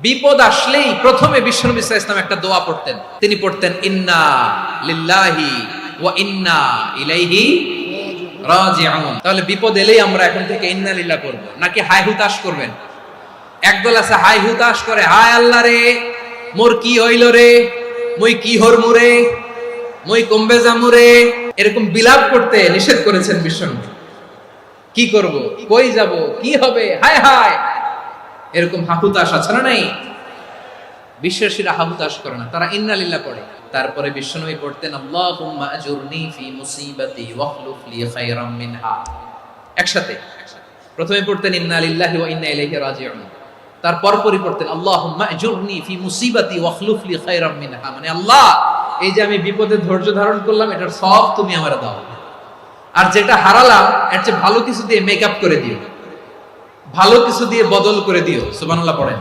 বিপদ আসলেই প্রথমে বিশ্বনবী সাল্লাল্লাহু আলাইহি ওয়াসাল্লাম একটা দোয়া পড়তেন। তিনি পড়তেন ইন্না লিল্লাহি ওয়া ইন্না ইলাইহি রাজিউন। তাহলে বিপদ এলেই আমরা এখন থেকে ইন্না লিল্লাহ করব, নাকি হায় হুতাশ করবেন? একদল আছে হায় হুতাশ করে, হায় আল্লাহ রে মোর কি হইল রে, মই কি হরমু রে, মই কমবে যামু রে, এরকম বিলাপ করতে নিষেধ করেছেন বিশ্বনবী। কি করব, কই যাব, কি হবে, হায় হায়, এরকম হাহুতাশ আছে না? নাই। বিশ্বাসীরা হাহুতাশ করে না, তারা ইন্না লিল্লাহ পড়ে। তারপরে বিশ্বনবী পড়তেন আল্লাহুম্মা আজুরনি ফি মুসিবাতি ওয়াখলুফ লি খায়রাম মিনহা। একসাথে প্রথমে পড়তেন ইন্না লিল্লাহি ওয়া ইন্না ইলাইহি রাজিউন, তারপর পড়তেন আল্লাহুম্মা আজুরনি ফি মুসিবাতি ওয়াখলুফ লি খায়রাম মিনহা, মানে আল্লাহ এই যে আমি বিপদে ধৈর্য ধারণ করলাম এটার সব তুমি আমারে দাও, আর যেটা হারালাম এর চেয়ে ভালো কিছু দিয়ে মেকআপ করে দিও, ভালো কিছু দিয়ে বদল করে দিও। সুবহানাল্লাহ পড়েন।